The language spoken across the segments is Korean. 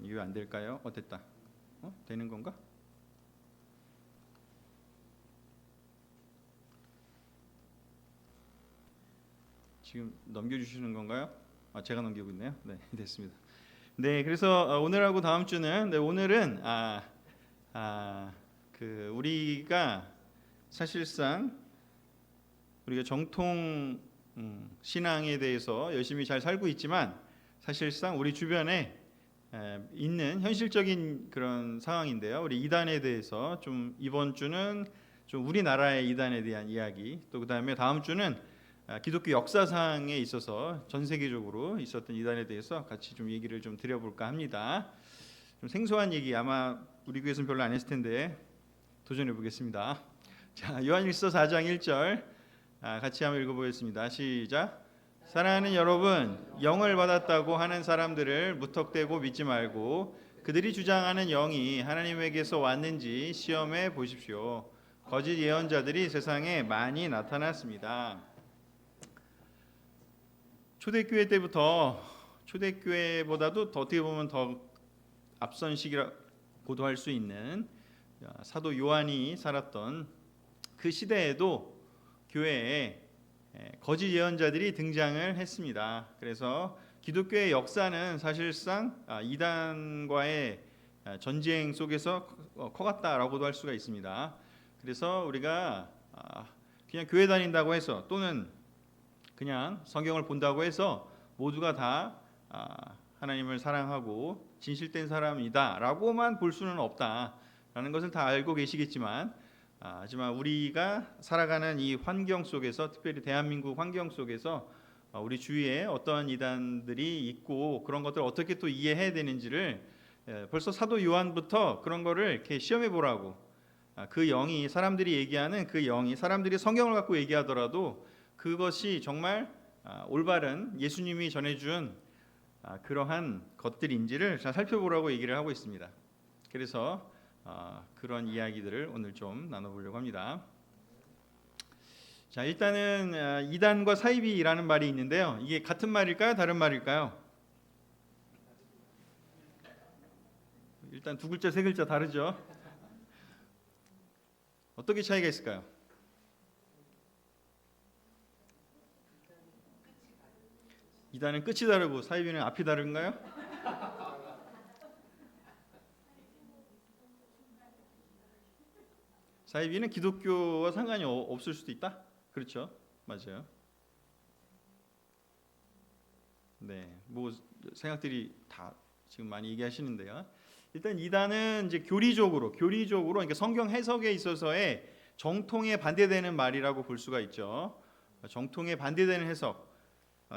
이게 왜 안 될까요? 됐다. 되는 건가? 지금 넘겨주시는 건가요? 제가 넘기고 있네요. 네, 됐습니다. 네, 그래서 오늘하고 다음 주는 오늘은 우리가 사실상 우리가 정통 신앙에 대해서 열심히 잘 살고 있지만 사실상 우리 주변에 있는 현실적인 그런 상황인데요. 우리 이단에 대해서 좀 이번 주는 좀 우리나라의 이단에 대한 이야기, 또 그다음에 다음 주는 기독교 역사상에 있어서 전 세계적으로 있었던 이단에 대해서 같이 좀 얘기를 좀 드려볼까 합니다. 좀 생소한 얘기 아마 우리 교회에서는 별로 안 했을 텐데 도전해 보겠습니다. 자, 요한일서 4장 1절 같이 한번 읽어보겠습니다. 시작. 사랑하는 여러분, 영을 받았다고 하는 사람들을 무턱대고 믿지 말고 그들이 주장하는 영이 하나님에게서 왔는지 시험해 보십시오. 거짓 예언자들이 세상에 많이 나타났습니다. 초대교회 때부터, 초대교회보다도 더 어떻게 보면 더 앞선 시기라고도 할 수 있는 사도 요한이 살았던 그 시대에도 교회에 거짓 예언자들이 등장을 했습니다. 그래서 기독교의 역사는 사실상 이단과의 전쟁 속에서 커갔다라고도 할 수가 있습니다. 그래서 우리가 그냥 교회 다닌다고 해서 또는 그냥 성경을 본다고 해서 모두가 다 하나님을 사랑하고 진실된 사람이다라고만 볼 수는 없다라는 것을 다 알고 계시겠지만 하지만 우리가 살아가는 이 환경 속에서, 특별히 대한민국 환경 속에서 우리 주위에 어떠한 이단들이 있고 그런 것들을 어떻게 또 이해해야 되는지를 벌써 사도 요한부터 그런 거를 이렇게 시험해 보라고, 그 영이, 사람들이 얘기하는 그 영이, 사람들이 성경을 갖고 얘기하더라도 그것이 정말 올바른 예수님이 전해준 그러한 것들인지를 잘 살펴보라고 얘기를 하고 있습니다. 그래서 그런 이야기들을 오늘 좀 나눠보려고 합니다. 자, 일단은 이단과 사이비라는 말이 있는데요. 이게 같은 말일까요? 다른 말일까요? 일단 두 글자, 세 글자 다르죠? 어떻게 차이가 있을까요? 이단은 끝이 다르고 사이비는 앞이 다른가요? 사이비는 기독교와 상관이 없을 수도 있다? 그렇죠? 맞아요. 네, 뭐 생각들이 다 지금 많이 얘기하시는데요. 일단 이단은 이제 교리적으로 그러니까 성경 해석에 있어서의 정통에 반대되는 말이라고 볼 수가 있죠. 정통에 반대되는 해석.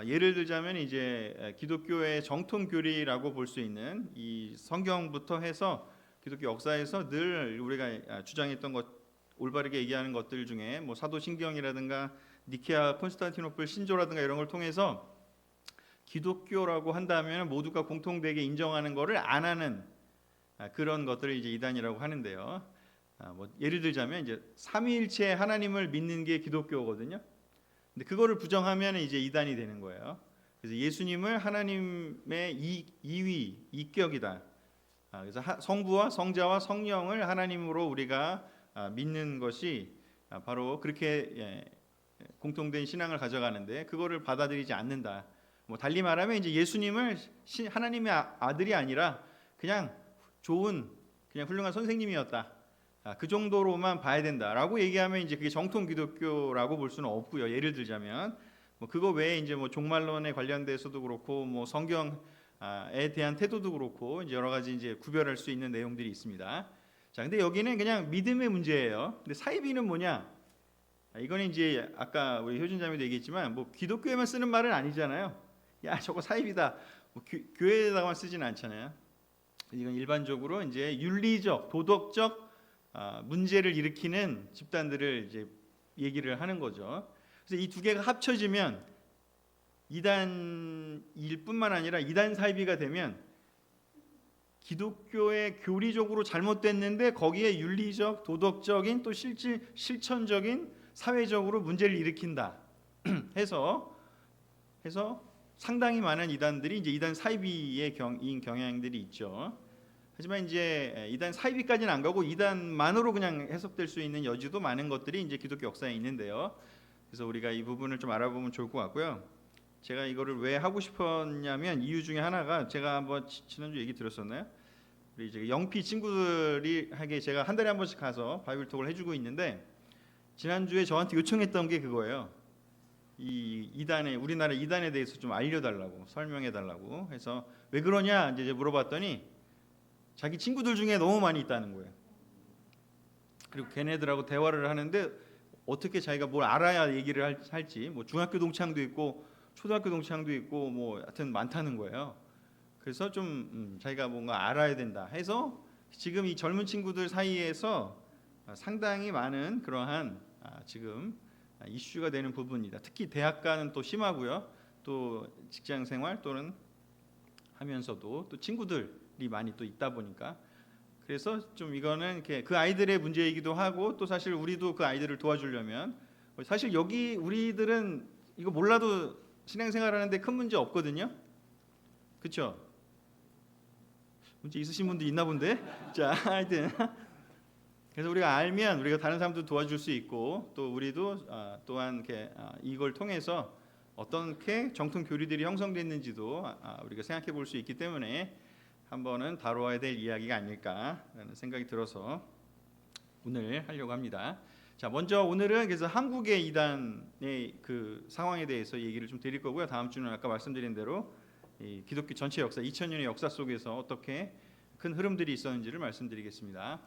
예를 들자면 이제 기독교의 정통 교리라고 볼 수 있는 이 성경부터 해서 기독교 역사에서 늘 우리가 주장했던 것, 올바르게 얘기하는 것들 중에 뭐 사도신경이라든가 니케아 콘스탄티노플 신조라든가 이런 걸 통해서 기독교라고 한다면 모두가 공통되게 인정하는 것을 안 하는 그런 것들을 이제 이단이라고 하는데요. 뭐 예를 들자면 이제 삼위일체 하나님을 믿는 게 기독교거든요. 근데 그거를 부정하면 이제 이단이 되는 거예요. 그래서 예수님을 하나님의 이위, 이격이다. 그래서 성부와 성자와 성령을 하나님으로 우리가 믿는 것이 바로 그렇게 공통된 신앙을 가져가는데 그거를 받아들이지 않는다. 뭐 달리 말하면 이제 예수님을 하나님의 아들이 아니라 그냥 좋은, 그냥 훌륭한 선생님이었다. 그 정도로만 봐야 된다라고 얘기하면 이제 그게 정통 기독교라고 볼 수는 없고요. 예를 들자면 뭐 그거 외에 이제 뭐 종말론에 관련돼서도 그렇고 뭐 성경에 대한 태도도 그렇고 이제 여러 가지 이제 구별할 수 있는 내용들이 있습니다. 자, 근데 여기는 그냥 믿음의 문제예요. 근데 사이비는 뭐냐? 이거는 이제 아까 우리 효준자매도 얘기했지만 뭐 기독교에만 쓰는 말은 아니잖아요. 야, 저거 사이비다. 뭐 교회에다가만 쓰지는 않잖아요. 이건 일반적으로 이제 윤리적, 도덕적 문제를 일으키는 집단들을 이제 얘기를 하는 거죠. 그래서 이 두 개가 합쳐지면 이단일 뿐만 아니라 이단 사이비가 되면 기독교의 교리적으로 잘못됐는데 거기에 윤리적, 도덕적인 또 실천적인 사회적으로 문제를 일으킨다 해서 상당히 많은 이단들이 이제 이단 사이비의 경향들이 있죠. 하지만 이제 이단 사이비까지는 안 가고 이단만으로 그냥 해석될 수 있는 여지도 많은 것들이 이제 기독교 역사에 있는데요. 그래서 우리가 이 부분을 좀 알아보면 좋을 것 같고요. 제가 이거를 왜 하고 싶었냐면 이유 중에 하나가 제가 한번 지난주 얘기 들었었나요? 우리 이제 영피 친구들이 하게 제가 한 달에 한 번씩 가서 바이블 톡을 해주고 있는데 지난주에 저한테 요청했던 게 그거예요. 이 이단에 우리나라 이단에 대해서 좀 알려달라고 설명해달라고 해서 왜 그러냐 이제 물어봤더니 자기 친구들 중에 너무 많이 있다는 거예요. 그리고 걔네들하고 대화를 하는데 어떻게 자기가 뭘 알아야 얘기를 할지 뭐 중학교 동창도 있고 초등학교 동창도 있고 뭐 하여튼 많다는 거예요. 그래서 좀 자기가 뭔가 알아야 된다 해서 지금 이 젊은 친구들 사이에서 상당히 많은 그러한 지금 이슈가 되는 부분이다. 특히 대학가는 또 심하고요. 또 직장 생활 또는 하면서도 또 친구들이 많이 또 있다 보니까 그래서 좀 이거는 그 아이들의 문제이기도 하고 또 사실 우리도 그 아이들을 도와주려면 사실 여기 우리들은 이거 몰라도 신앙생활하는데 큰 문제 없거든요. 그렇죠? 문제 있으신 분도 있나 본데. 자, 하여튼 그래서 우리가 알면 우리가 다른 사람도 도와줄 수 있고 또 우리도 또한 이걸 통해서 어떻게 정통 교리들이 형성됐는지도 우리가 생각해 볼 수 있기 때문에 한번은 다뤄야 될 이야기가 아닐까라는 생각이 들어서 오늘 하려고 합니다. 자, 먼저 오늘은 그래서 한국의 이단의 그 상황에 대해서 얘기를 좀 드릴 거고요. 다음 주는 아까 말씀드린 대로 이 기독교 전체 역사, 2000년의 역사 속에서 어떻게 큰 흐름들이 있었는지를 말씀드리겠습니다.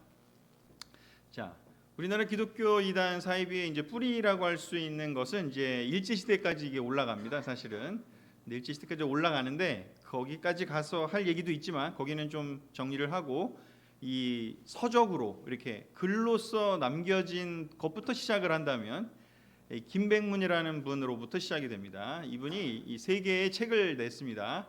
자, 우리나라 기독교 이단 사이비의 이제 뿌리라고 할 수 있는 것은 이제 일제 시대까지 이게 올라갑니다. 사실은 일제 시대까지 올라가는데 거기까지 가서 할 얘기도 있지만 거기는 좀 정리를 하고 이 서적으로 이렇게 글로써 남겨진 것부터 시작을 한다면 김백문이라는 분으로부터 시작이 됩니다. 이분이 이 세 개의 책을 냈습니다.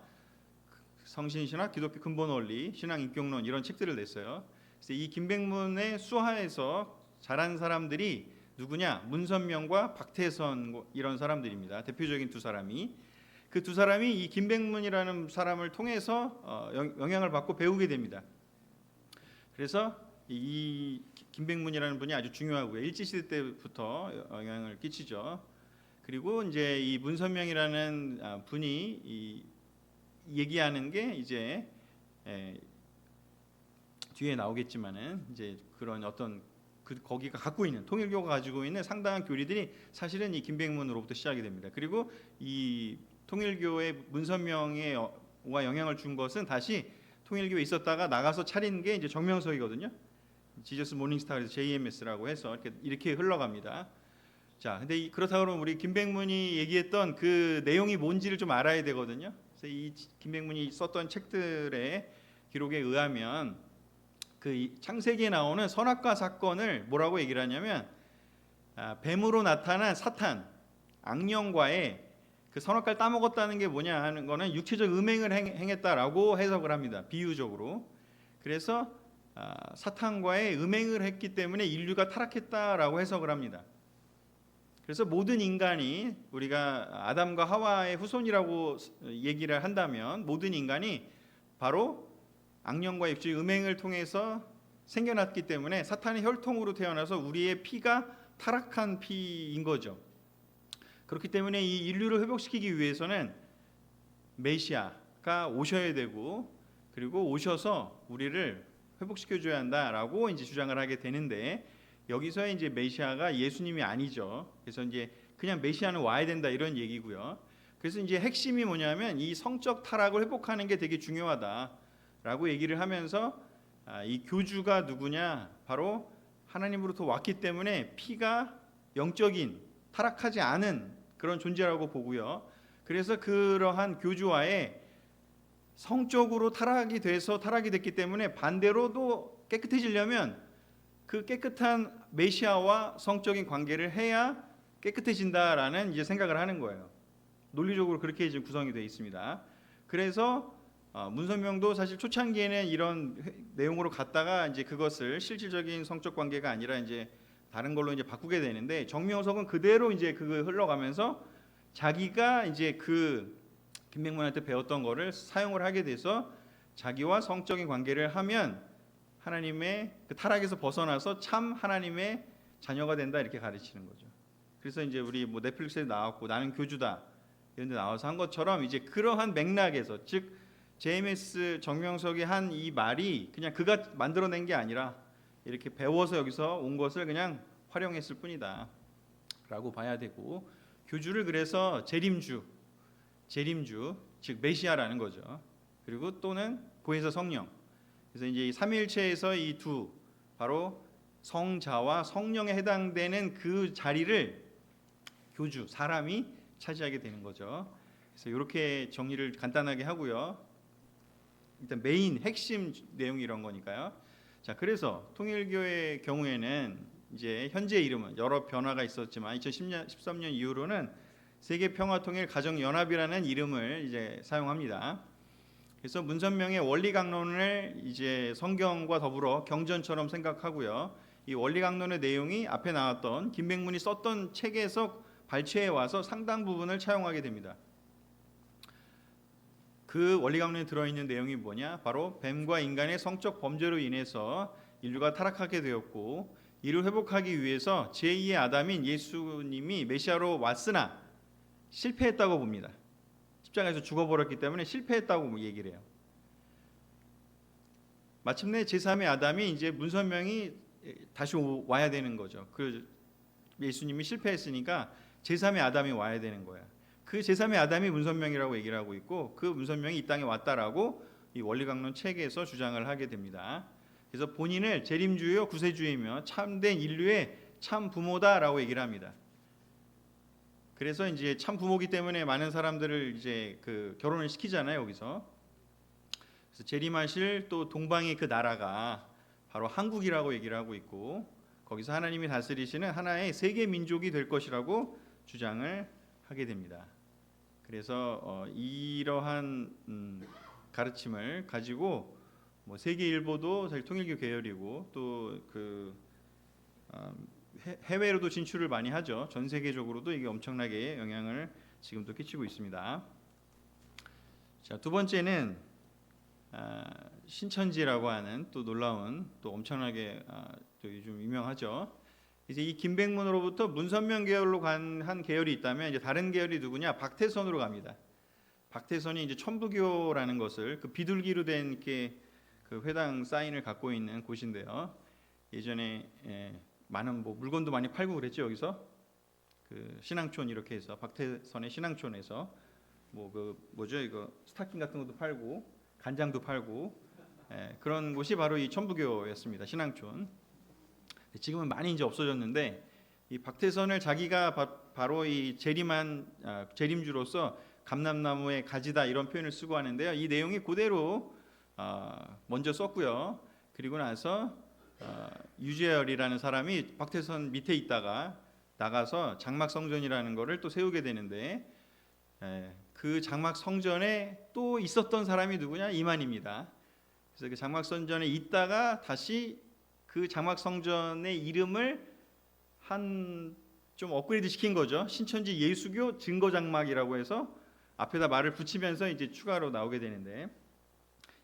성신신학, 기독교 근본 원리, 신앙 인격론 이런 책들을 냈어요. 그래서 이 김백문의 수하에서 자란 사람들이 누구냐? 문선명과 박태선 이런 사람들입니다. 대표적인 두 사람이 그 두 사람이 이 김백문이라는 사람을 통해서 영향을 받고 배우게 됩니다. 그래서 이 김백문이라는 분이 아주 중요하고요. 일제시대 때부터 영향을 끼치죠. 그리고 이제 이 문선명이라는 분이 이 얘기하는 게 이제 뒤에 나오겠지만은 이제 그런 어떤 거기가 갖고 있는 통일교가 가지고 있는 상당한 교리들이 사실은 이 김백문으로부터 시작이 됩니다. 그리고 이 통일교의 문선명과 영향을 준 것은 다시 통일교에 있었다가 나가서 차린 게 이제 정명석이거든요. 지저스 모닝스타에서 JMS라고 해서 이렇게 흘러갑니다. 자, 근데 그렇다고 그러면 우리 김백문이 얘기했던 그 내용이 뭔지를 좀 알아야 되거든요. 그래서 이 김백문이 썼던 책들의 기록에 의하면 그 창세기에 나오는 선악과 사건을 뭐라고 얘기를 하냐면 뱀으로 나타난 사탄, 악령과의 그 선악과를 따먹었다는 게 뭐냐 하는 거는 육체적 음행을 행했다라고 해석을 합니다. 비유적으로. 그래서 사탄과의 음행을 했기 때문에 인류가 타락했다라고 해석을 합니다. 그래서 모든 인간이 우리가 아담과 하와의 후손이라고 얘기를 한다면 모든 인간이 바로 악령과 육체의 음행을 통해서 생겨났기 때문에 사탄의 혈통으로 태어나서 우리의 피가 타락한 피인 거죠. 그렇기 때문에 이 인류를 회복시키기 위해서는 메시아가 오셔야 되고 그리고 오셔서 우리를 회복시켜줘야 한다라고 이제 주장을 하게 되는데 여기서 이제 메시아가 예수님이 아니죠. 그래서 이제 그냥 메시아는 와야 된다 이런 얘기고요. 그래서 이제 핵심이 뭐냐면 이 성적 타락을 회복하는 게 되게 중요하다라고 얘기를 하면서 이 교주가 누구냐? 바로 하나님으로부터 왔기 때문에 피가 영적인 타락하지 않은 그런 존재라고 보고요. 그래서 그러한 교주와의 성적으로 타락이 됐기 때문에 반대로도 깨끗해지려면 그 깨끗한 메시아와 성적인 관계를 해야 깨끗해진다라는 이제 생각을 하는 거예요. 논리적으로 그렇게 이제 구성이 되어 있습니다. 그래서 문선명도 사실 초창기에는 이런 내용으로 갔다가 이제 그것을 실질적인 성적 관계가 아니라 이제 다른 걸로 이제 바꾸게 되는데 정명석은 그대로 이제 그거 흘러가면서 자기가 이제 그 김백문한테 배웠던 거를 사용을 하게 돼서 자기와 성적인 관계를 하면 하나님의 그 타락에서 벗어나서 참 하나님의 자녀가 된다 이렇게 가르치는 거죠. 그래서 이제 우리 뭐 넷플릭스에 나왔고 나는 교주다 이런 데 나와서 한 것처럼 이제 그러한 맥락에서 즉 제임스 정명석이 한 이 말이 그냥 그가 만들어낸 게 아니라 이렇게 배워서 여기서 온 것을 그냥 활용했을 뿐이다 라고 봐야 되고 교주를 그래서 재림주 즉 메시아라는 거죠. 그리고 또는 보혜사 성령. 그래서 이제 이 삼위일체에서 이 두 바로 성자와 성령에 해당되는 그 자리를 교주 사람이 차지하게 되는 거죠. 그래서 이렇게 정리를 간단하게 하고요. 일단 메인 핵심 내용이 이런 거니까요. 자, 그래서 통일교의 경우에는 이제 현재 이름은 여러 변화가 있었지만 2013년 이후로는 세계평화통일 가정연합이라는 이름을 이제 사용합니다. 그래서 문선명의 원리강론을 이제 성경과 더불어 경전처럼 생각하고요. 이 원리강론의 내용이 앞에 나왔던 김백문이 썼던 책에서 발췌해 와서 상당 부분을 차용하게 됩니다. 그 원리강론에 들어있는 내용이 뭐냐? 바로 뱀과 인간의 성적 범죄로 인해서 인류가 타락하게 되었고 이를 회복하기 위해서 제2의 아담인 예수님이 메시아로 왔으나 실패했다고 봅니다. 십자가에서 죽어버렸기 때문에 실패했다고 얘기를 해요. 마침내 제3의 아담이 이제 문선명이 다시 와야 되는 거죠. 그 예수님이 실패했으니까 제3의 아담이 와야 되는 거야. 그 제3의 아담이 문선명이라고 얘기를 하고 있고 그 문선명이 이 땅에 왔다라고 이 원리강론 책에서 주장을 하게 됩니다. 그래서 본인을 재림주요 구세주이며 참된 인류의 참 부모다라고 얘기를 합니다. 그래서 이제 참 부모기 때문에 많은 사람들을 이제 그 결혼을 시키잖아요, 여기서. 그래서 재림하실 또 동방의 그 나라가 바로 한국이라고 얘기를 하고 있고 거기서 하나님이 다스리시는 하나의 세계 민족이 될 것이라고 주장을 하게 됩니다. 그래서 이러한 가르침을 가지고 뭐 세계일보도 사실 통일교 계열이고 또 그 해외로도 진출을 많이 하죠. 전 세계적으로도 이게 엄청나게 영향을 지금도 끼치고 있습니다. 자, 두 번째는 신천지라고 하는 또 놀라운 또 엄청나게 또 요즘 유명하죠. 이제 이 김백문으로부터 문선명 계열로 간 한 계열이 있다면 이제 다른 계열이 누구냐? 박태선으로 갑니다. 박태선이 이제 천부교라는 것을 그 비둘기로 된 이렇게 그 회당 사인을 갖고 있는 곳인데요. 예전에 많은 뭐 물건도 많이 팔고 그랬죠. 여기서 그 신앙촌 이렇게 해서 박태선의 신앙촌에서 뭐 그 뭐죠 이거 스타킹 같은 것도 팔고 간장도 팔고 그런 곳이 바로 이 천부교였습니다. 신앙촌. 지금은 많이 이제 없어졌는데 이 박태선을 자기가 바로 이 재림주로서 감람나무의 가지다 이런 표현을 쓰고 하는데요. 이 내용이 그대로 먼저 썼고요. 그리고 나서 유재열이라는 사람이 박태선 밑에 있다가 나가서 장막성전이라는 거를 또 세우게 되는데 그 장막성전에 또 있었던 사람이 누구냐? 이만입니다. 그래서 그 장막성전에 있다가 다시 그 장막성전의 이름을 좀 업그레이드 시킨 거죠. 신천지 예수교 증거장막이라고 해서 앞에다 말을 붙이면서 이제 추가로 나오게 되는데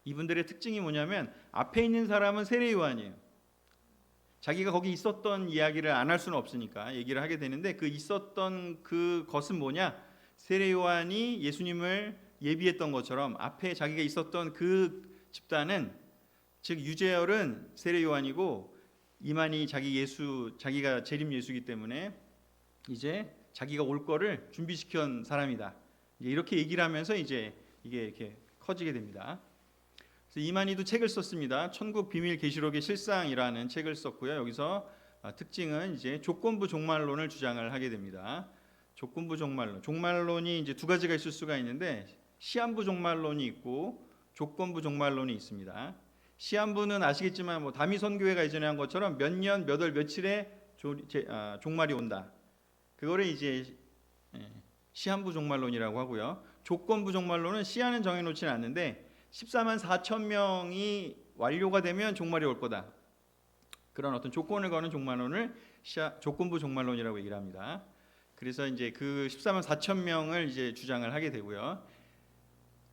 이분들의 특징이 뭐냐면 앞에 있는 사람은 세례요한이에요. 자기가 거기 있었던 이야기를 안 할 수는 없으니까 얘기를 하게 되는데 그 있었던 그것은 뭐냐? 세례요한이 예수님을 예비했던 것처럼 앞에 자기가 있었던 그 집단은 즉 유재열은 세례요한이고 이만희 자기가 재림 예수이기 때문에 이제 자기가 올 거를 준비시킨 사람이다. 이렇게 얘기를 하면서 이제 이게 이렇게 커지게 됩니다. 그래서 이만희도 책을 썼습니다. 천국 비밀 계시록의 실상이라는 책을 썼고요. 여기서 특징은 이제 조건부 종말론을 주장을 하게 됩니다. 조건부 종말론. 종말론이 이제 두 가지가 있을 수가 있는데 시한부 종말론이 있고 조건부 종말론이 있습니다. 시한부는 아시겠지만 뭐 다미 선교회가 이전에 한 것처럼 몇 년, 몇 월, 며칠에 종말이 온다. 그거를 이제 시한부 종말론이라고 하고요. 조건부 종말론은 시한은 정해놓지는 않는데 14만 4천 명이 완료가 되면 종말이 올 거다. 그런 어떤 조건을 거는 종말론을 조건부 종말론이라고 얘기를 합니다. 그래서 이제 그 14만 4천 명을 이제 주장을 하게 되고요.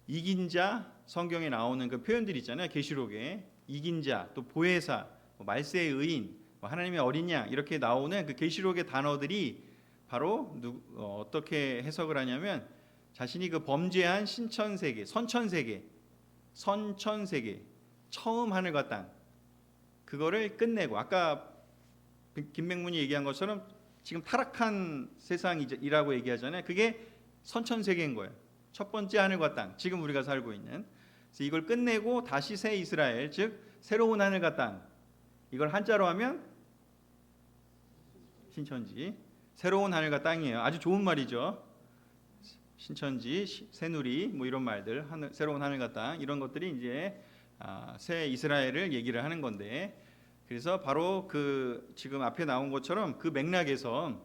이긴 자, 성경에 나오는 그 표현들 있잖아요. 계시록에 이긴 자, 또 보혜사, 말세의 의인, 하나님의 어린 양 이렇게 나오는 그 계시록의 단어들이 바로 어떻게 해석을 하냐면 자신이 그 범죄한 신천세계, 선천세계 처음 하늘과 땅 그거를 끝내고 아까 김맹문이 얘기한 것처럼 지금 타락한 세상이라고 얘기하잖아요. 그게 선천세계인 거예요. 첫 번째 하늘과 땅, 지금 우리가 살고 있는. 그래서 이걸 끝내고 다시 새 이스라엘, 즉 새로운 하늘과 땅. 이걸 한자로 하면 신천지, 새로운 하늘과 땅이에요. 아주 좋은 말이죠. 신천지, 새누리, 뭐 이런 말들, 새로운 하늘과 땅 이런 것들이 이제 새 이스라엘을 얘기를 하는 건데, 그래서 바로 그 지금 앞에 나온 것처럼 그 맥락에서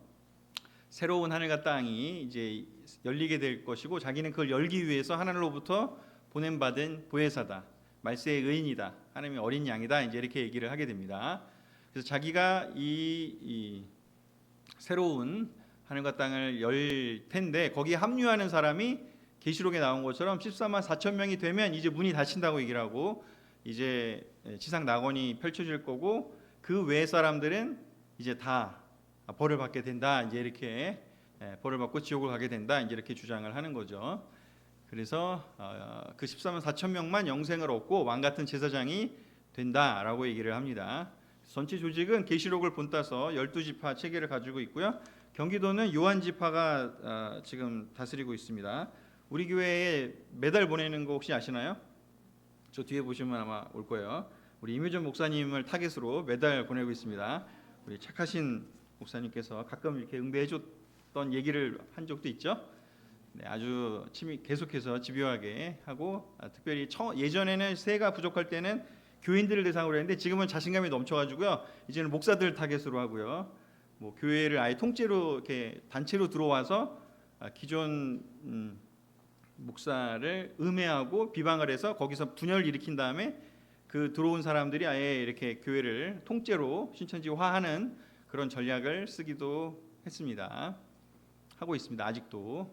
새로운 하늘과 땅이 이제 열리게 될 것이고 자기는 그걸 열기 위해서 하나님으로부터 보냄받은 보혜사다, 말세의 의인이다, 하나님의 어린 양이다, 이제 이렇게 얘기를 하게 됩니다. 그래서 자기가 이 새로운 하늘과 땅을 열 텐데 거기에 합류하는 사람이 계시록에 나온 것처럼 14만 4천 명이 되면 이제 문이 닫힌다고 얘기를 하고 이제 지상 낙원이 펼쳐질 거고 그 외 사람들은 이제 다 벌을 받게 된다, 이제 이렇게 벌을 받고 지옥을 가게 된다, 이제 이렇게 주장을 하는 거죠. 그래서 그 14만 4천 명만 영생을 얻고 왕 같은 제사장이 된다라고 얘기를 합니다. 전체 조직은 계시록을 본따서 12지파 체계를 가지고 있고요. 경기도는 요한지파가 지금 다스리고 있습니다. 우리 교회에 매달 보내는 거 혹시 아시나요? 저 뒤에 보시면 아마 올 거예요. 우리 임효전 목사님을 타겟으로 매달 보내고 있습니다. 우리 착하신 목사님께서 가끔 이렇게 응대해줬던 얘기를 한 적도 있죠. 네, 아주 계속해서 집요하게 하고 특별히 예전에는 세가 부족할 때는 교인들을 대상으로 했는데 지금은 자신감이 넘쳐가지고요. 이제는 목사들 타겟으로 하고요. 뭐 교회를 아예 통째로 이렇게 단체로 들어와서 기존 목사를 음해하고 비방을 해서 거기서 분열을 일으킨 다음에 그 들어온 사람들이 아예 이렇게 교회를 통째로 신천지화하는 그런 전략을 쓰기도 했습니다. 하고 있습니다. 아직도.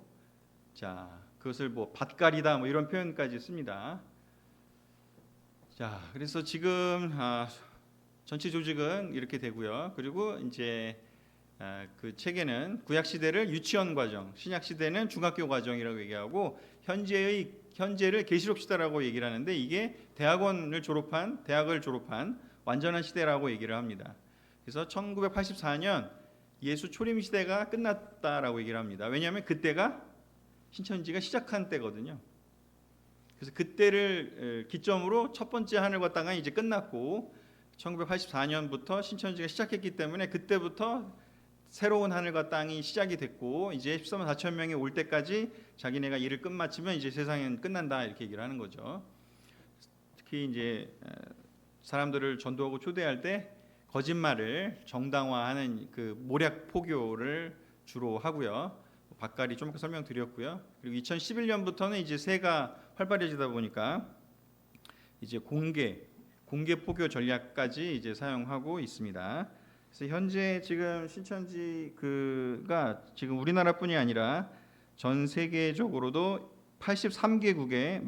자, 그것을 뭐 밭갈이다 뭐 이런 표현까지 씁니다. 자, 그래서 지금 전체 조직은 이렇게 되고요. 그리고 이제 그 체계는 구약 시대를 유치원 과정, 신약 시대는 중학교 과정이라고 얘기하고 현재를 계시록 시대라고 얘기를 하는데 이게 대학을 졸업한 완전한 시대라고 얘기를 합니다. 그래서 1984년 예수 초림 시대가 끝났다라고 얘기를 합니다. 왜냐하면 그때가 신천지가 시작한 때거든요. 그래서 그때를 기점으로 첫 번째 하늘과 땅은 이제 끝났고 1984년부터 신천지가 시작했기 때문에 그때부터 새로운 하늘과 땅이 시작이 됐고 이제 14만 4천 명이 올 때까지 자기네가 일을 끝마치면 이제 세상은 끝난다, 이렇게 얘기를 하는 거죠. 특히 이제 사람들을 전도하고 초대할 때 거짓말을 정당화하는 그 모략 포교를 주로 하고요. 밭갈이 좀 설명드렸고요. 그리고 2011년부터는 이제 세가 활발해지다 보니까 이제 공개 포교 전략까지 이제 사용하고 있습니다. 그래서 현재 지금 신천지가 지금 우리나라뿐이 아니라 전 세계적으로도 83개국에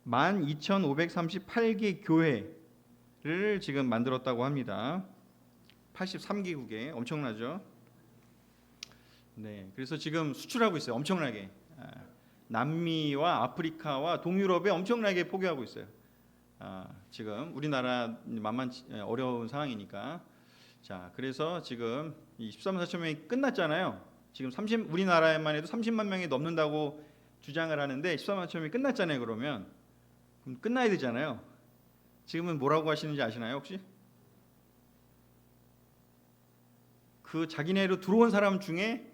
12,538개 교회를 지금 만들었다고 합니다. 83개국에 엄청나죠. 네, 그래서 지금 수출하고 있어요. 엄청나게. 남미와 아프리카와 동유럽에 엄청나게 포교하고 있어요. 지금 우리나라 만만치 어려운 상황이니까. 자, 그래서 지금 이 13만 4천 명이 끝났잖아요. 지금 우리나라에만 해도 30만 명이 넘는다고 주장을 하는데 14만 4천 명이 끝났잖아요. 그럼 끝나야 되잖아요. 지금은 뭐라고 하시는지 아시나요, 혹시? 그 자기네로 들어온 사람 중에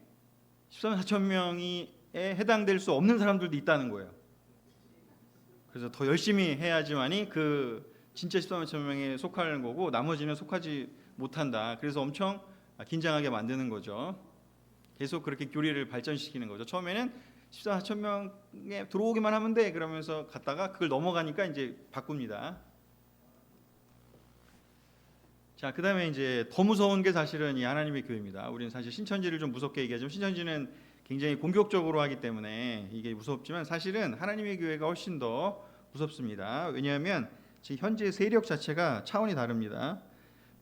14만 4천 명이 해당될 수 없는 사람들도 있다는 거예요. 그래서 더 열심히 해야지만이 그 진짜 14만 4천 명에 속하는 거고 나머지는 속하지 못한다. 그래서 엄청 긴장하게 만드는 거죠. 계속 그렇게 교리를 발전시키는 거죠. 처음에는 14만 4천 명에 들어오기만 하면 돼 그러면서 갔다가 그걸 넘어가니까 이제 바꿉니다. 자, 그다음에 이제 더 무서운 게 사실은 이 하나님의 교회입니다. 우리는 사실 신천지를 좀 무섭게 얘기하지만 신천지는 굉장히 공격적으로 하기 때문에 이게 무섭지만 사실은 하나님의 교회가 훨씬 더 무섭습니다. 왜냐하면 지금 현재 세력 자체가 차원이 다릅니다.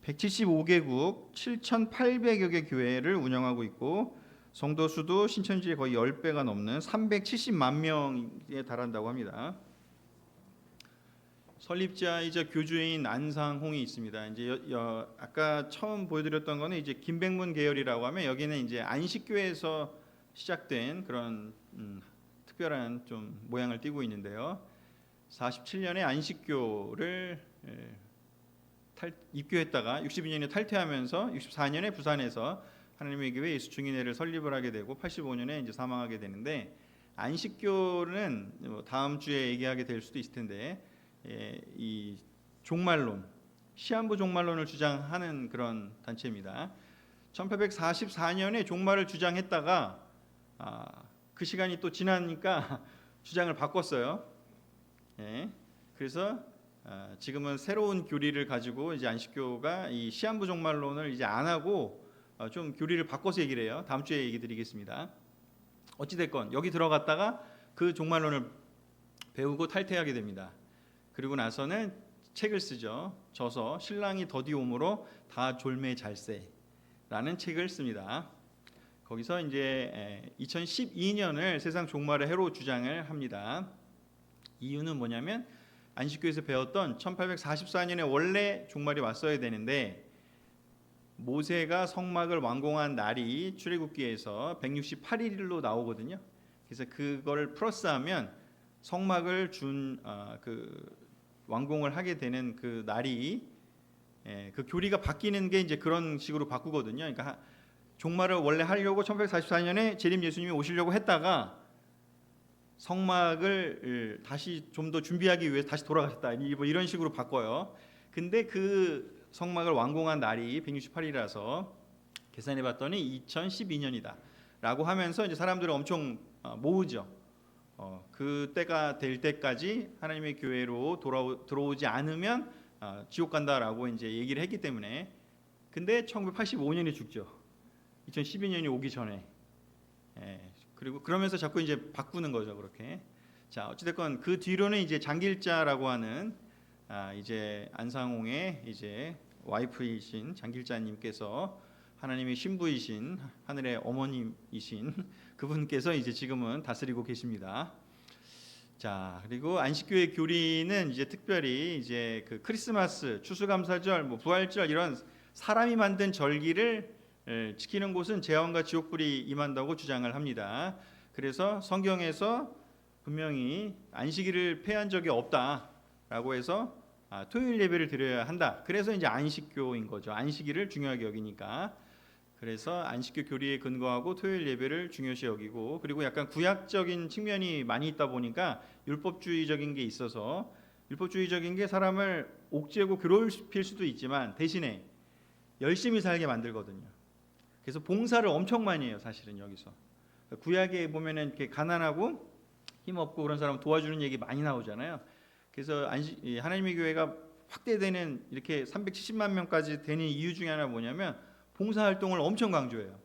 175개국 7,800여 개 교회를 운영하고 있고 성도 수도 신천지의 거의 10배가 넘는 370만 명에 달한다고 합니다. 설립자이자 교주인 안상홍이 있습니다. 이제 아까 처음 보여드렸던 거는 이제 김백문 계열이라고 하면 여기는 이제 안식교에서 시작된 그런 특별한 좀 모양을 띠고 있는데요. 47년에 안식교를 입교했다가 62년에 탈퇴하면서 64년에 부산에서 하나님의 교회 예수 증인회를 설립을 하게 되고 85년에 이제 사망하게 되는데 안식교는 다음 주에 얘기하게 될 수도 있을 텐데 이 종말론, 시한부 종말론을 주장하는 그런 단체입니다. 1844년에 종말을 주장했다가 그 시간이 또 지나니까 주장을 바꿨어요. 그래서 지금은 새로운 교리를 가지고 이제 안식교가 이 시한부 종말론을 이제 안 하고 좀 교리를 바꿔서 얘기를 해요. 다음 주에 얘기 드리겠습니다. 어찌 됐건 여기 들어갔다가 그 종말론을 배우고 탈퇴하게 됩니다. 그리고 나서는 책을 쓰죠. 저서 신랑이 더디 오므로 다 졸매 잘세라는 책을 씁니다. 거기서 이제 2012년을 세상 종말의 해로 주장을 합니다. 이유는 뭐냐면 안식교에서 배웠던 1844년에 원래 종말이 왔어야 되는데 모세가 성막을 완공한 날이 출애굽기에서 168일로 나오거든요. 그래서 그걸 플러스하면 성막을 완공을 하게 되는 그 날이 그 교리가 바뀌는 게 이제 그런 식으로 바꾸거든요. 그러니까 종말을 원래 하려고 1844년에 재림 예수님이 오시려고 했다가 성막을 다시 좀 더 준비하기 위해서 다시 돌아가셨다. 뭐 이런 식으로 바꿔요. 근데 그 성막을 완공한 날이 168이라서 계산해 봤더니 2012년이다. 라고 하면서 이제 사람들을 엄청 모으죠. 그 때가 될 때까지 하나님의 교회로 들어오지 않으면 지옥 간다라고 이제 얘기를 했기 때문에. 근데 1985년에 죽죠. 2012년이 오기 전에. 그리고 그러면서 자꾸 이제 바꾸는 거죠, 그렇게. 자, 어찌됐건 그 뒤로는 이제 장길자라고 하는 이제 안상홍의 이제 와이프이신 장길자님께서 하나님의 신부이신 하늘의 어머님이신 그분께서 이제 지금은 다스리고 계십니다. 자, 그리고 안식교의 교리는 이제 특별히 이제 그 크리스마스, 추수감사절, 뭐 부활절 이런 사람이 만든 절기를 지키는 곳은 재앙과 지옥불이 임한다고 주장을 합니다. 그래서 성경에서 분명히 안식일을 폐한 적이 없다라고 해서 토요일 예배를 드려야 한다. 그래서 이제 안식교인 거죠. 안식일을 중요하게 여기니까. 그래서 안식교 교리에 근거하고 토요일 예배를 중요시 여기고, 그리고 약간 구약적인 측면이 많이 있다 보니까 율법주의적인 게 있어서, 율법주의적인 게 사람을 옥죄고 괴롭힐 수도 있지만 대신에 열심히 살게 만들거든요. 그래서 봉사를 엄청 많이 해요, 사실은 여기서. 구약에 보면은 이렇게 가난하고 힘없고 그런 사람 도와주는 얘기 많이 나오잖아요. 그래서 하나님의 교회가 확대되는 이렇게 370만 명까지 되는 이유 중에 하나 뭐냐면 봉사활동을 엄청 강조해요.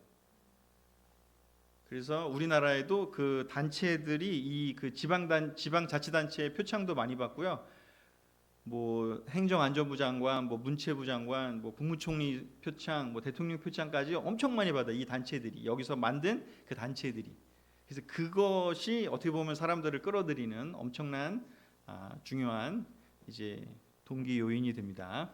그래서 우리나라에도 그 단체들이 이 그 지방자치단체의 표창도 많이 받고요. 뭐 행정안전부 장관, 뭐 문체부 장관, 뭐 국무총리 표창, 뭐 대통령 표창까지 엄청 많이 받아. 이 단체들이 여기서 만든 그 단체들이. 그래서 그것이 어떻게 보면 사람들을 끌어들이는 엄청난 중요한 이제 동기 요인이 됩니다.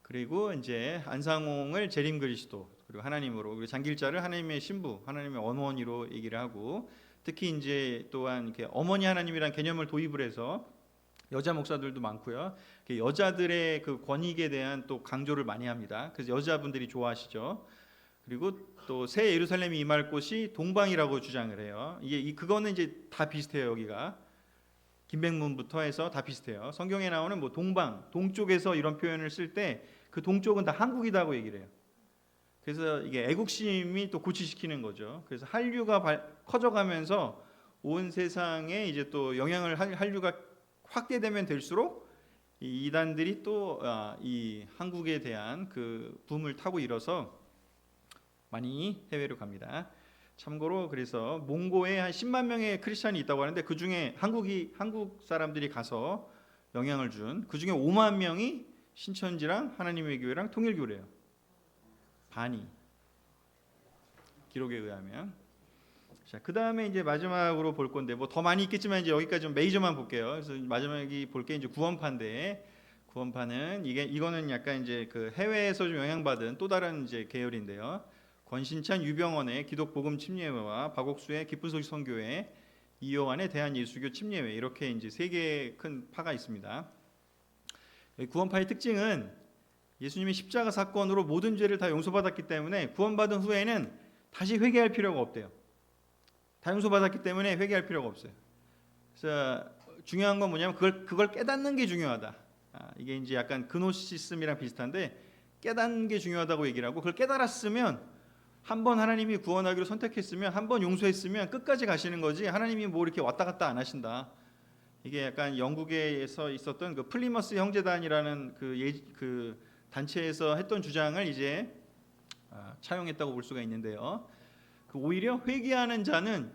그리고 이제 안상홍을 재림 그리스도, 그리고 하나님으로, 그리고 장길자를 하나님의 신부, 하나님의 어머니로 얘기를 하고, 특히 이제 또한 이렇게 어머니 하나님이란 개념을 도입을 해서 여자 목사들도 많고요. 여자들의 그 권익에 대한 또 강조를 많이 합니다. 그래서 여자분들이 좋아하시죠. 그리고 또 새 예루살렘이 임할 곳이 동방이라고 주장을 해요. 그거는 이제 다 비슷해요. 여기가 김백문부터 해서 다 비슷해요. 성경에 나오는 뭐 동방, 동쪽에서 이런 표현을 쓸 때 그 동쪽은 다 한국이다고 얘기를 해요. 그래서 이게 애국심이 또 고취시키는 거죠. 그래서 한류가 커져가면서 온 세상에 이제 또 영향을 한류가 확대되면 될수록 이 이단들이 또 이 한국에 대한 그 붐을 타고 일어서 많이 해외로 갑니다. 참고로 그래서 몽고에 한 10만 명의 크리스찬이 있다고 하는데 그 중에 한국 사람들이 가서 영향을 준 그 중에 5만 명이 신천지랑 하나님의 교회랑 통일교래요. 반이 기록에 의하면. 자, 그 다음에 이제 마지막으로 볼 건데 뭐 더 많이 있겠지만 이제 여기까지 좀 메이저만 볼게요. 그래서 마지막에 볼 게 이제 구원파인데 구원파는 이거는 약간 이제 그 해외에서 좀 영향받은 또 다른 이제 계열인데요. 권신찬 유병원의 기독 복음 침례회와 박옥수의 기쁜 소식 선교회, 이요한의 대한 예수교 침례회 이렇게 이제 세 개의 큰 파가 있습니다. 구원파의 특징은 예수님이 십자가 사건으로 모든 죄를 다 용서받았기 때문에 구원받은 후에는 다시 회개할 필요가 없대요. 다 용서받았기 때문에 회개할 필요가 없어요. 그래서 중요한 건 뭐냐면 그걸 깨닫는 게 중요하다. 이게 이제 약간 그노시즘이랑 비슷한데 깨닫는 게 중요하다고 얘기를 하고 그걸 깨달았으면 한 번 하나님이 구원하기로 선택했으면 한 번 용서했으면 끝까지 가시는 거지 하나님이 뭐 이렇게 왔다 갔다 안 하신다. 이게 약간 영국에서 있었던 그 플리머스 형제단이라는 그 단체에서 했던 주장을 이제 차용했다고 볼 수가 있는데요. 오히려 회개하는 자는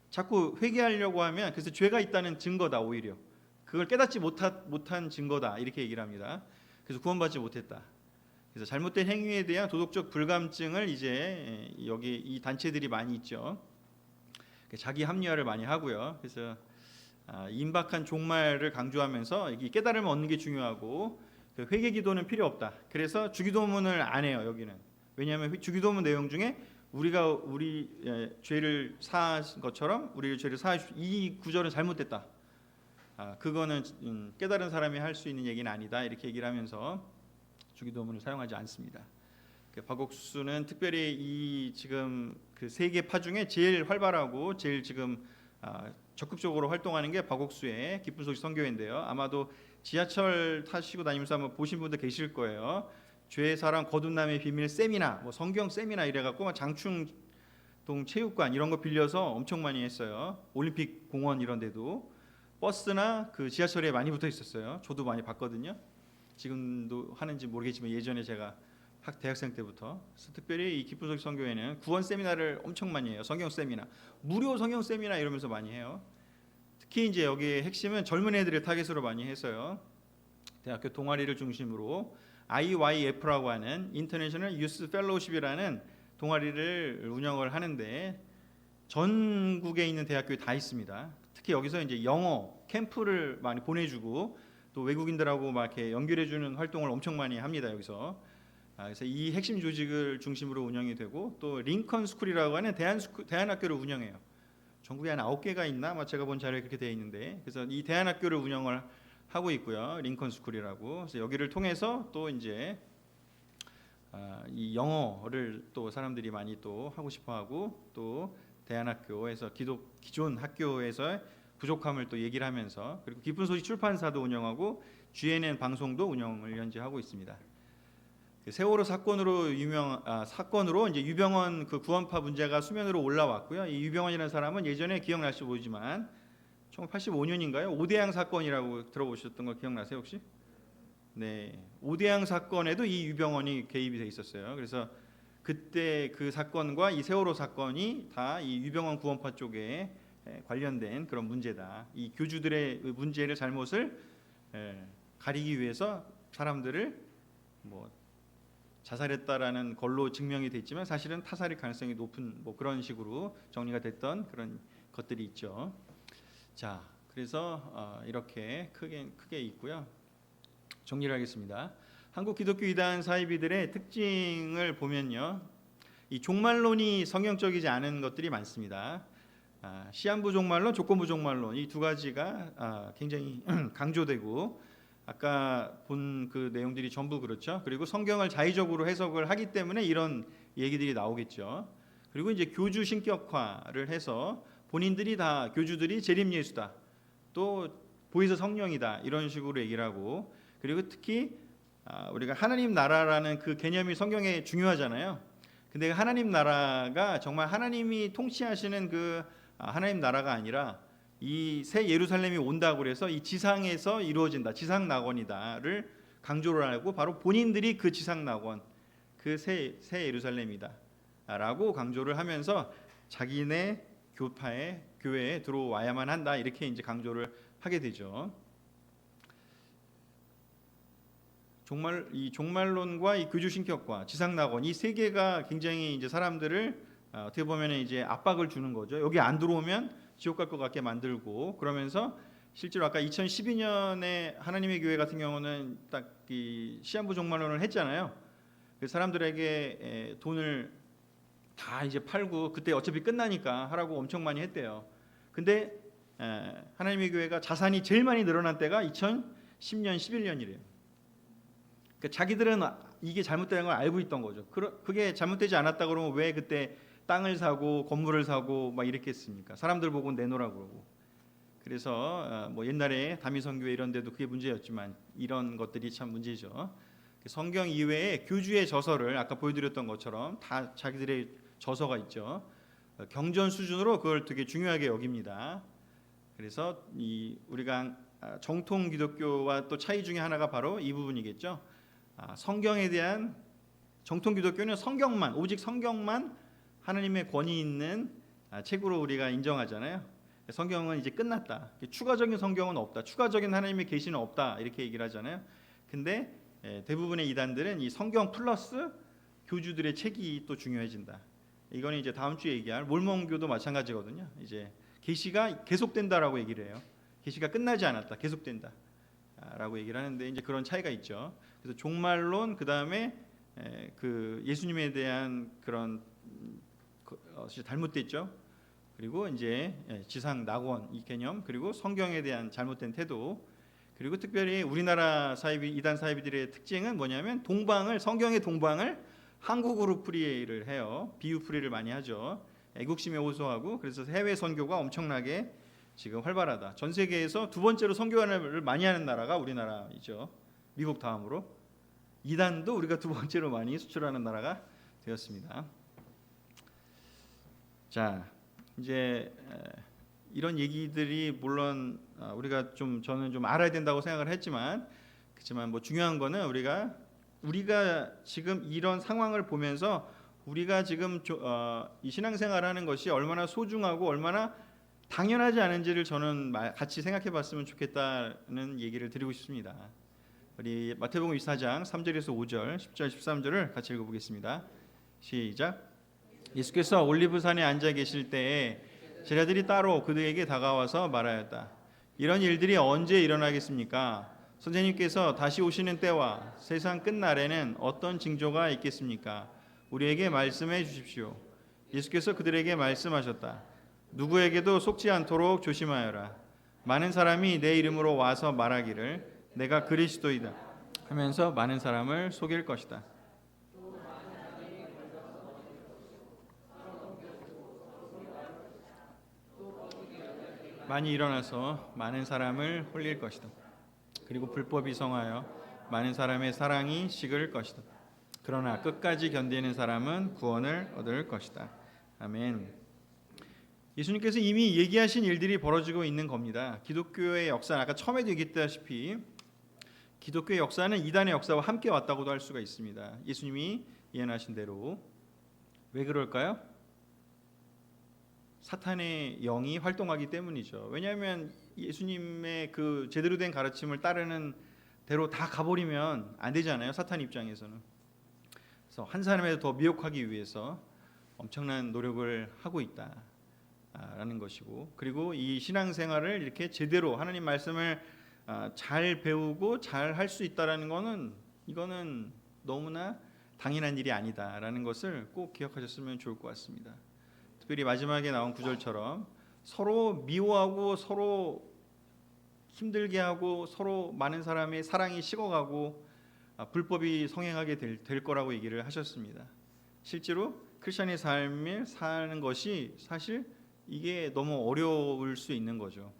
자꾸 회개하려고 하면 그래서 죄가 있다는 증거다. 오히려 그걸 깨닫지 못한 증거다 이렇게 얘기를 합니다. 그래서 구원받지 못했다. 그래서 잘못된 행위에 대한 도덕적 불감증을 이제 여기 이 단체들이 많이 있죠. 자기 합리화를 많이 하고요. 그래서 임박한 종말을 강조하면서 이 깨달음을 얻는 게 중요하고 회개 기도는 필요 없다. 그래서 주기도문을 안 해요. 여기는 왜냐하면 주기도문 내용 중에 우리가 우리 죄를 사한 것처럼 우리의 죄를 사해 이 구절은 잘못됐다. 그거는 깨달은 사람이 할 수 있는 얘기는 아니다. 이렇게 얘기를 하면서 주기도문을 사용하지 않습니다. 박옥수는 특별히 이 지금 그 세 개 파 중에 제일 활발하고 제일 지금 적극적으로 활동하는 게 박옥수의 기쁜 소식 선교회인데요. 아마도 지하철 타시고 다니면서 한번 보신 분들 계실 거예요. 죄 사랑 거듭남의 비밀 세미나, 뭐 성경 세미나 이래갖고 막 장충동 체육관 이런 거 빌려서 엄청 많이 했어요. 올림픽 공원 이런 데도 버스나 그 지하철에 많이 붙어 있었어요. 저도 많이 봤거든요. 지금도 하는지 모르겠지만 예전에 제가 대학생 때부터 그래서 특별히 이 기쁜 소식 선교회는 구원 세미나를 엄청 많이 해요. 성경 세미나, 무료 성경 세미나 이러면서 많이 해요. 특히 이제 여기의 핵심은 젊은 애들을 타겟으로 많이 했어요. 대학교 동아리를 중심으로 IYF라고 하는 인터내셔널 유스 펠로우십이라는 동아리를 운영을 하는데 전국에 있는 대학교에 다 있습니다. 특히 여기서 이제 영어 캠프를 많이 보내주고 또 외국인들하고 막 이렇게 연결해주는 활동을 엄청 많이 합니다. 여기서 그래서 이 핵심 조직을 중심으로 운영이 되고 또 링컨 스쿨이라고 하는 대안학교를 운영해요. 전국에 한 9개가 있나? 아마 제가 본 자료에 그렇게 되어 있는데 그래서 이 대안학교를 운영을 하고 있고요. 링컨 스쿨이라고. 그래서 여기를 통해서 또 이제 이 영어를 또 사람들이 많이 또 하고 싶어하고 또 대안학교에서 기존 학교에서 부족함을 또 얘기를 하면서 그리고 기쁜 소식 출판사도 운영하고 GNN 방송도 운영을 현재 하고 있습니다. 세월호 사건으로 이제 유병원 그 구원파 문제가 수면으로 올라왔고요. 이 유병원이라는 사람은 예전에 기억날지 모르지만 1985년인가요? 오대양 사건이라고 들어보셨던 거 기억나세요 혹시? 네, 오대양 사건에도 이 유병원이 개입이 돼 있었어요. 그래서 그때 그 사건과 이 세월호 사건이 다 이 유병원 구원파 쪽에 관련된 그런 문제다. 이 교주들의 문제를 잘못을 가리기 위해서 사람들을 뭐 자살했다라는 걸로 증명이 됐지만 사실은 타살일 가능성이 높은 뭐 그런 식으로 정리가 됐던 그런 것들이 있죠. 자, 그래서 이렇게 크게 있고요. 정리를 하겠습니다. 한국 기독교 이단 사이비들의 특징을 보면요, 이 종말론이 성경적이지 않은 것들이 많습니다. 시한부 종말론, 조건부 종말론 이 두 가지가 굉장히 강조되고 아까 본 그 내용들이 전부 그렇죠. 그리고 성경을 자의적으로 해석을 하기 때문에 이런 얘기들이 나오겠죠. 그리고 이제 교주 신격화를 해서 본인들이 다 교주들이 재림 예수다, 또 보혜사 성령이다 이런 식으로 얘기를 하고 그리고 특히 우리가 하나님 나라라는 그 개념이 성경에 중요하잖아요. 근데 하나님 나라가 정말 하나님이 통치하시는 그 하나님 나라가 아니라 이 새 예루살렘이 온다고 그래서 이 지상에서 이루어진다, 지상 낙원이다를 강조를 하고 바로 본인들이 그 지상 낙원, 그 새 예루살렘이다라고 강조를 하면서 자기네 교회에 들어와야만 한다 이렇게 이제 강조를 하게 되죠. 이 종말론과 이 교주신격과 지상낙원 이 세 개가 굉장히 이제 사람들을 어떻게 보면 이제 압박을 주는 거죠. 여기 안 들어오면 지옥 갈 것 같게 만들고 그러면서 실제로 아까 2012년에 하나님의 교회 같은 경우는 딱 이 시한부 종말론을 했잖아요. 그 사람들에게 돈을 다 이제 팔고 그때 어차피 끝나니까 하라고 엄청 많이 했대요. 근데 하나님의 교회가 자산이 제일 많이 늘어난 때가 2010년, 11년이래요. 그러니까 자기들은 이게 잘못된 걸 알고 있던 거죠. 그게 잘못되지 않았다 그러면 왜 그때 땅을 사고 건물을 사고 막 이렇게 했습니까? 사람들 보고 내놓으라고 그러고. 그래서 뭐 옛날에 다미성교회 이런 데도 그게 문제였지만 이런 것들이 참 문제죠. 성경 이외에 교주의 저서를 아까 보여드렸던 것처럼 다 자기들의 저서가 있죠. 경전 수준으로 그걸 되게 중요하게 여깁니다. 그래서 우리가 정통 기독교와 또 차이 중에 하나가 바로 이 부분이겠죠. 성경에 대한 정통 기독교는 성경만 오직 성경만 하나님의 권위 있는 책으로 우리가 인정하잖아요. 성경은 이제 끝났다. 추가적인 성경은 없다. 추가적인 하나님의 계시는 없다. 이렇게 얘기를 하잖아요. 근데 대부분의 이단들은 이 성경 플러스 교주들의 책이 또 중요해진다. 이거는 이제 다음 주에 얘기할 몰몬교도 마찬가지거든요. 이제 계시가 계속된다라고 얘기를 해요. 계시가 끝나지 않았다. 계속된다라고 얘기를 하는데 이제 그런 차이가 있죠. 그래서 종말론 그다음에 그 예수님에 대한 그런 잘못됐죠. 그리고 이제 지상 낙원 이 개념 그리고 성경에 대한 잘못된 태도 그리고 특별히 우리나라 이단 사이비들의 특징은 뭐냐면 성경의 동방을 한국어로 풀이를 해요. 비유 풀이를 많이 하죠. 애국심에 호소하고 그래서 해외 선교가 엄청나게 지금 활발하다. 전 세계에서 두 번째로 선교를 많이 하는 나라가 우리나라이죠. 미국 다음으로. 이단도 우리가 두 번째로 많이 수출하는 나라가 되었습니다. 자, 이제 이런 얘기들이 물론 우리가 저는 좀 알아야 된다고 생각을 했지만 그렇지만 뭐 중요한 거는 우리가 지금 이런 상황을 보면서 우리가 지금 이 신앙생활하는 것이 얼마나 소중하고 얼마나 당연하지 않은지를 저는 같이 생각해봤으면 좋겠다는 얘기를 드리고 싶습니다. 우리 마태복음 24장 3절에서 5절, 10절, 13절을 같이 읽어보겠습니다. 시작. 예수께서 올리브산에 앉아 계실 때에 제자들이 따로 그들에게 다가와서 말하였다. 이런 일들이 언제 일어나겠습니까? 선생님께서 다시 오시는 때와 세상 끝날에는 어떤 징조가 있겠습니까? 우리에게 말씀해 주십시오. 예수께서 그들에게 말씀하셨다. 누구에게도 속지 않도록 조심하여라. 많은 사람이 내 이름으로 와서 말하기를 내가 그리스도이다 하면서 많은 사람을 속일 것이다. 많이 일어나서 많은 사람을 홀릴 것이다. 그리고 불법이 성하여 많은 사람의 사랑이 식을 것이다. 그러나 끝까지 견디는 사람은 구원을 얻을 것이다. 아멘. 예수님께서 이미 얘기하신 일들이 벌어지고 있는 겁니다. 기독교의 역사는 아까 처음에도 얘기했다시피 기독교의 역사는 이단의 역사와 함께 왔다고도 할 수가 있습니다. 예수님이 예언하신 대로. 왜 그럴까요? 사탄의 영이 활동하기 때문이죠. 왜냐하면 예수님의 그 제대로 된 가르침을 따르는 대로 다 가버리면 안 되잖아요. 사탄 입장에서는. 그래서 한 사람에 더 미혹하기 위해서 엄청난 노력을 하고 있다라는 것이고, 그리고 이 신앙생활을 이렇게 제대로 하나님 말씀을 잘 배우고 잘 할 수 있다라는 거는 이거는 너무나 당연한 일이 아니다라는 것을 꼭 기억하셨으면 좋을 것 같습니다. 특별히 마지막에 나온 구절처럼 서로 미워하고 서로 힘들게 하고 서로 많은 사람의 사랑이 식어가고 불법이 성행하게 될 거라고 얘기를 하셨습니다. 실제로 크리스천의 삶을 사는 것이 사실 이게 너무 어려울 수 있는 거죠.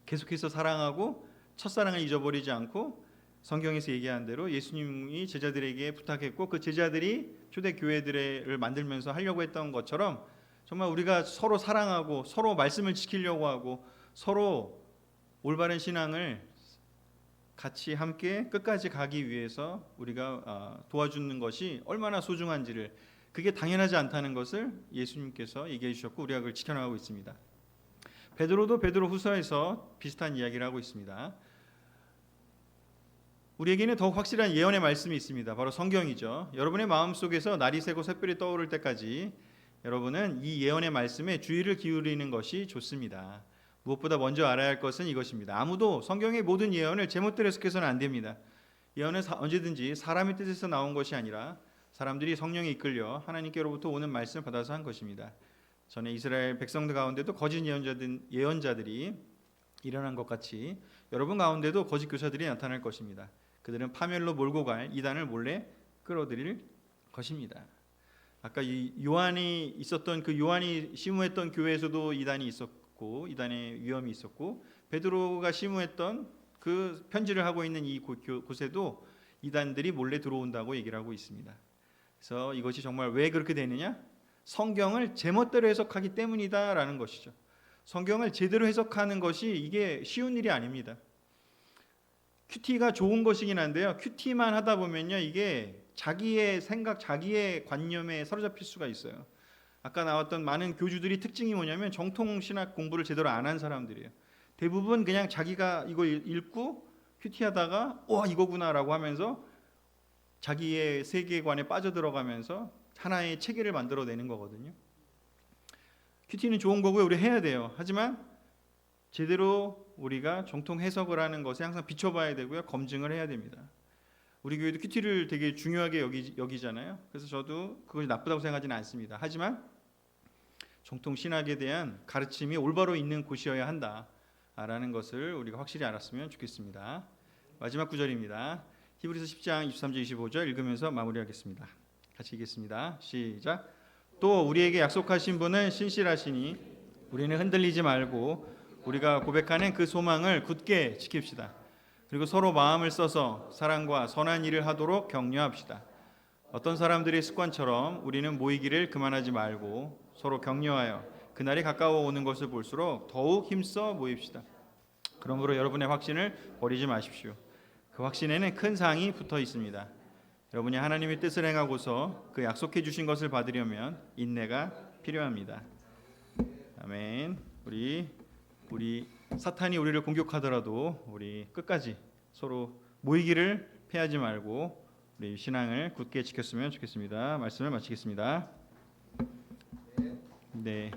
계속해서 사랑하고 첫사랑을 잊어버리지 않고 성경에서 얘기한 대로 예수님이 제자들에게 부탁했고 그 제자들이 초대 교회들을 만들면서 하려고 했던 것처럼 정말 우리가 서로 사랑하고 서로 말씀을 지키려고 하고 서로 올바른 신앙을 같이 함께 끝까지 가기 위해서 우리가 도와주는 것이 얼마나 소중한지를 그게 당연하지 않다는 것을 예수님께서 얘기해 주셨고 우리가 그걸 지켜나가고 있습니다. 베드로도 베드로 후서에서 비슷한 이야기를 하고 있습니다. 우리에게는 더욱 확실한 예언의 말씀이 있습니다. 바로 성경이죠. 여러분의 마음속에서 날이 새고 샛별이 떠오를 때까지 여러분은 이 예언의 말씀에 주의를 기울이는 것이 좋습니다. 무엇보다 먼저 알아야 할 것은 이것입니다. 아무도 성경의 모든 예언을 제멋대로 해석해서는 안 됩니다. 예언은 언제든지 사람의 뜻에서 나온 것이 아니라 사람들이 성령에 이끌려 하나님께로부터 오는 말씀을 받아서 한 것입니다. 전에 이스라엘 백성들 가운데도 거짓 예언자들이 일어난 것 같이 여러분 가운데도 거짓 교사들이 나타날 것입니다. 그들은 파멸로 몰고 갈 이단을 몰래 끌어들일 것입니다. 아까 이 요한이 있었던 그 요한이 심우했던 교회에서도 이단이 있었고 이단의 위험이 있었고 베드로가 심우했던 그 편지를 하고 있는 이 곳에도 이단들이 몰래 들어온다고 얘기를 하고 있습니다. 그래서 이것이 정말 왜 그렇게 되느냐? 성경을 제멋대로 해석하기 때문이다라는 것이죠. 성경을 제대로 해석하는 것이 이게 쉬운 일이 아닙니다. 큐티가 좋은 것이긴 한데요. 큐티만 하다 보면요, 이게 자기의 생각, 자기의 관념에 사로잡힐 수가 있어요. 아까 나왔던 많은 교주들이 특징이 뭐냐면 정통 신학 공부를 제대로 안 한 사람들이에요. 대부분 그냥 자기가 이거 읽고 큐티하다가 와 이거구나라고 하면서 자기의 세계관에 빠져들어가면서 하나의 체계를 만들어내는 거거든요. 큐티는 좋은 거고요. 우리 해야 돼요. 하지만 제대로 우리가 정통 해석을 하는 것에 항상 비춰봐야 되고요. 검증을 해야 됩니다. 우리 교회도 큐티를 되게 중요하게 여기잖아요. 그래서 저도 그것이 나쁘다고 생각하지는 않습니다. 하지만 정통 신학에 대한 가르침이 올바로 있는 곳이어야 한다라는 것을 우리가 확실히 알았으면 좋겠습니다. 마지막 구절입니다. 히브리서 10장 23절 25절 읽으면서 마무리하겠습니다. 같이 읽겠습니다. 시작. 또 우리에게 약속하신 분은 신실하시니 우리는 흔들리지 말고 우리가 고백하는 그 소망을 굳게 지킵시다. 그리고 서로 마음을 써서 사랑과 선한 일을 하도록 격려합시다. 어떤 사람들의 습관처럼 우리는 모이기를 그만하지 말고 서로 격려하여 그날이 가까워 오는 것을 볼수록 더욱 힘써 모입시다. 그러므로 여러분의 확신을 버리지 마십시오. 그 확신에는 큰 상이 붙어 있습니다. 여러분이 하나님의 뜻을 행하고서 그 약속해 주신 것을 받으려면 인내가 필요합니다. 아멘. 우리 사탄이 우리를 공격하더라도 우리 끝까지 서로 모이기를 패하지 말고 우리 신앙을 굳게 지켰으면 좋겠습니다. 말씀을 마치겠습니다. 네.